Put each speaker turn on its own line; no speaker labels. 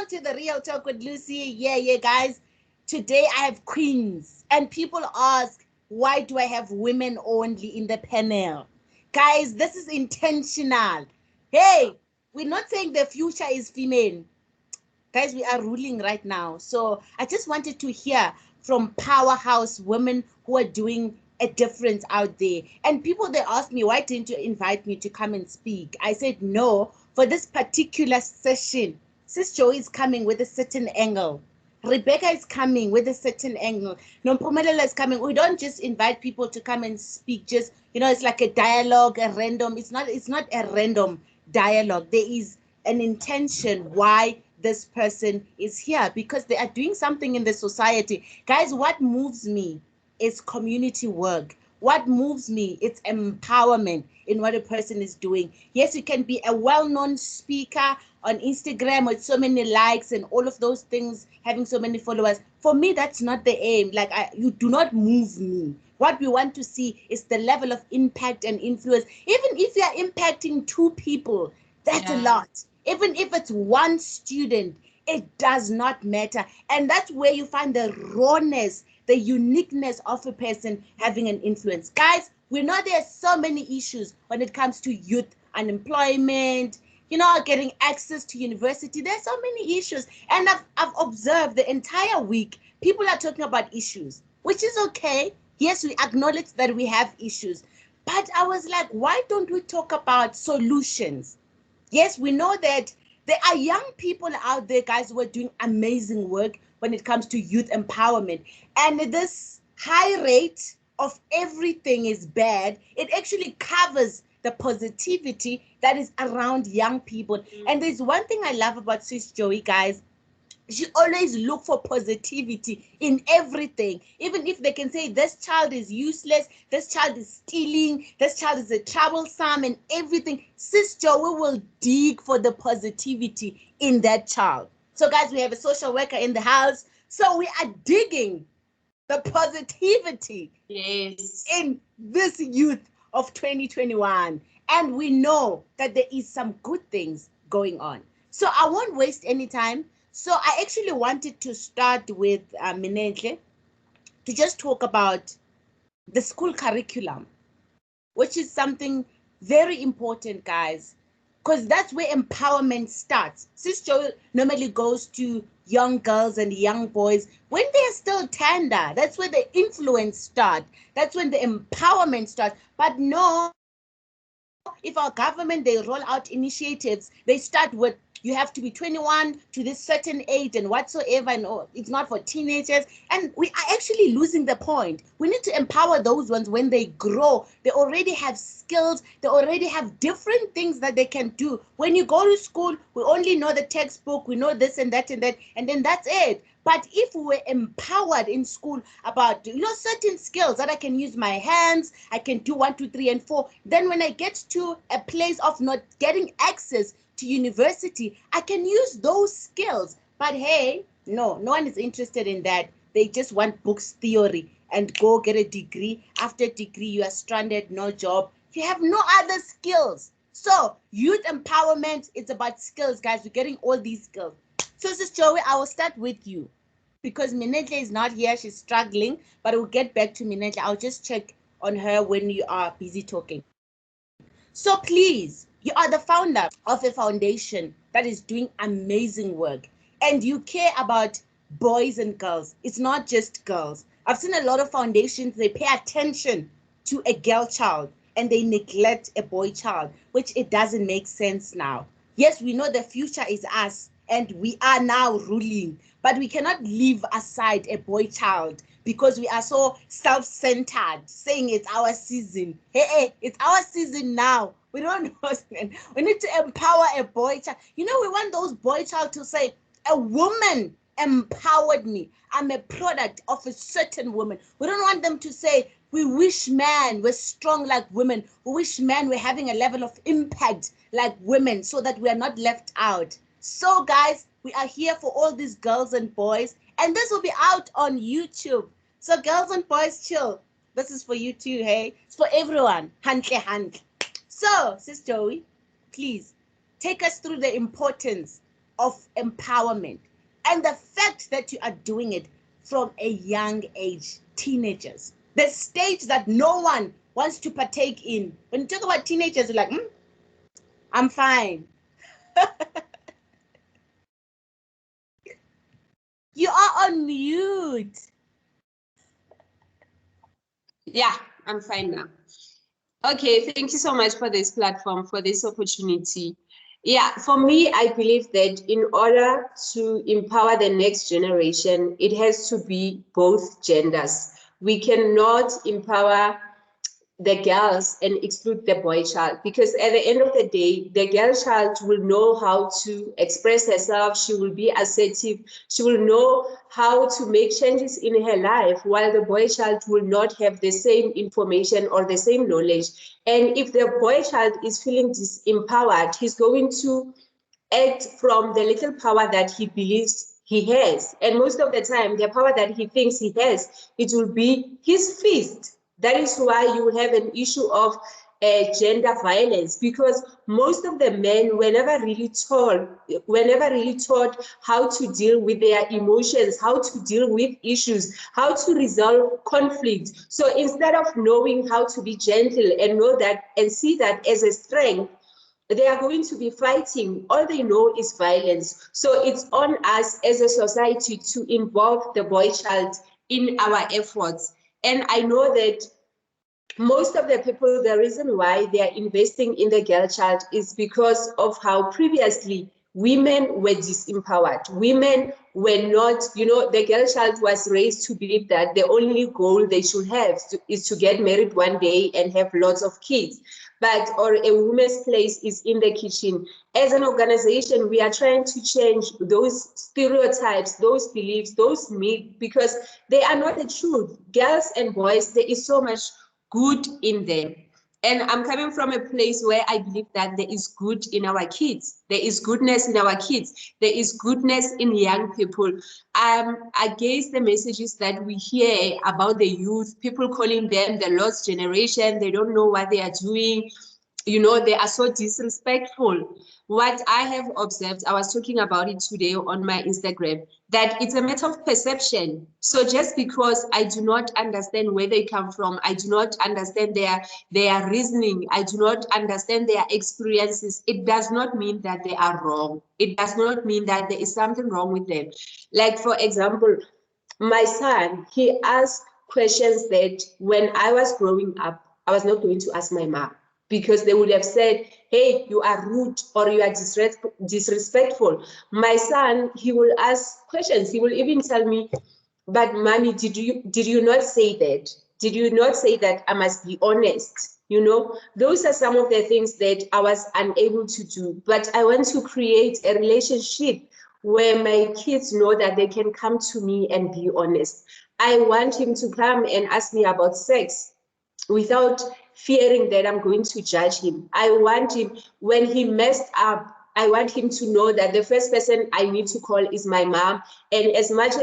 Welcome to the Real Talk with Lucy. Yeah, guys. Today I have queens, and people ask, why do I have women only in the panel? Guys, this is intentional. Hey, we're not saying the future is female. Guys, we are ruling right now. So I just wanted to hear from powerhouse women who are doing a difference out there. And people, they asked me, why didn't you invite me to come and speak? I said, no, for this particular session, Sis Joey is coming with a certain angle. Rebecca is coming with a certain angle. Nompumelelo is coming. We don't just invite people to come and speak. Just, it's like a dialogue, a random. It's not a random dialogue. There is an intention why this person is here, because they are doing something in the society. Guys, what moves me is community work. What moves me, it's empowerment in what a person is doing. Yes, you can be a well-known speaker on Instagram with so many likes and all of those things, having so many followers. For me, that's not the aim. You do not move me. What we want to see is the level of impact and influence. Even if you are impacting 2 people, that's a lot. Even if it's 1 student, it does not matter. And that's where you find the rawness, the uniqueness of a person having an influence. Guys, we know there's so many issues when it comes to youth unemployment, getting access to university. There's so many issues. And I've observed the entire week, people are talking about issues, which is okay. Yes, we acknowledge that we have issues. But I was like, why don't we talk about solutions? Yes, we know that there are young people out there, guys, who are doing amazing work when it comes to youth empowerment. And this high rate of everything is bad. It actually covers the positivity that is around young people. And there's one thing I love about Sis Joey, guys. She always look for positivity in everything. Even if they can say this child is useless, this child is stealing, this child is a troublesome and everything, Sis Joey will dig for the positivity in that child. So guys, we have a social worker in the house. So we are digging the positivity in this youth of 2021. And we know that there is some good things going on. So I won't waste any time. So I actually wanted to start with Minenhle to just talk about the school curriculum, which is something very important, guys, because that's where empowerment starts. Sis Joe normally goes to young girls and young boys when they're still tender. That's where the influence starts. That's when the empowerment starts. But no, if our government, they roll out initiatives, they start with, you have to be 21 to this certain age and whatsoever, and it's not for teenagers. And we are actually losing the point. We need to empower those ones when they grow. They already have skills. They already have different things that they can do. When you go to school, we only know the textbook. We know this and that, and then that's it. But if we were empowered in school about, certain skills that I can use my hands, I can do 1, 2, 3, and 4. Then when I get to a place of not getting access to university, I can use those skills. But hey, no one is interested in that. They just want books theory and go get a degree. After degree, you are stranded, no job. You have no other skills. So youth empowerment is about skills, guys. We're getting all these skills. So Sis Joey, I will start with you because Minenhle is not here. She's struggling, but we'll get back to Minenhle. I'll just check on her when you are busy talking. So please, you are the founder of a foundation that is doing amazing work, and you care about boys and girls. It's not just girls. I've seen a lot of foundations, they pay attention to a girl child and they neglect a boy child, which it doesn't make sense now. Yes, we know the future is us and we are now ruling, but we cannot leave aside a boy child because we are so self-centered, saying it's our season. Hey, it's our season now. We don't know. We need to empower a boy child. We want those boy child to say, a woman empowered me. I'm a product of a certain woman. We don't want them to say, we wish men were strong like women. We wish men were having a level of impact like women so that we are not left out. So guys, we are here for all these girls and boys, and this will be out on YouTube. So girls and boys, chill. This is for you too, hey? It's for everyone. Handle. So, Sis Joey, please take us through the importance of empowerment. And the fact that you are doing it from a young age, teenagers, the stage that no one wants to partake in. When you talk about teenagers, you're like, I'm fine. You are on mute.
Yeah, I'm fine now. Okay, thank you so much for this platform, for this opportunity. Yeah, for me, I believe that in order to empower the next generation, it has to be both genders. We cannot empower the girls and exclude the boy child, because at the end of the day, the girl child will know how to express herself, she will be assertive, she will know how to make changes in her life, while the boy child will not have the same information or the same knowledge. And if the boy child is feeling disempowered, he's going to act from the little power that he believes he has. And most of the time, the power that he thinks he has, it will be his fist. That is why you will have an issue of gender violence, because most of the men were never really taught how to deal with their emotions, how to deal with issues, how to resolve conflict. So instead of knowing how to be gentle and know that and see that as a strength, they are going to be fighting. All they know is violence. So it's on us as a society to involve the boy child in our efforts. And I know that most of the people, the reason why they are investing in the girl child is because of how previously women were disempowered. Women were not, the girl child was raised to believe that the only goal they should have is to get married one day and have lots of kids. But, or a woman's place is in the kitchen. As an organization, we are trying to change those stereotypes, those beliefs, those myths, because they are not the truth. Girls and boys, there is so much good in them. And I'm coming from a place where I believe that there is good in our kids. There is goodness in our kids. There is goodness in young people. Against the messages that we hear about the youth, people calling them the lost generation. They don't know what they are doing. They are so disrespectful. What I have observed, I was talking about it today on my Instagram, that it's a matter of perception. So just because I do not understand where they come from, I do not understand their reasoning, I do not understand their experiences, it does not mean that they are wrong. It does not mean that there is something wrong with them. Like, for example, my son, he asked questions that when I was growing up, I was not going to ask my mom, because they would have said, hey, you are rude or you are disrespectful. My son, he will ask questions. He will even tell me, but mommy, did you not say that? Did you not say that I must be honest? Those are some of the things that I was unable to do. But I want to create a relationship where my kids know that they can come to me and be honest. I want him to come and ask me about sex without fearing that I'm going to judge him. I want him, when he messed up, I want him to know that the first person I need to call is my mom. And as much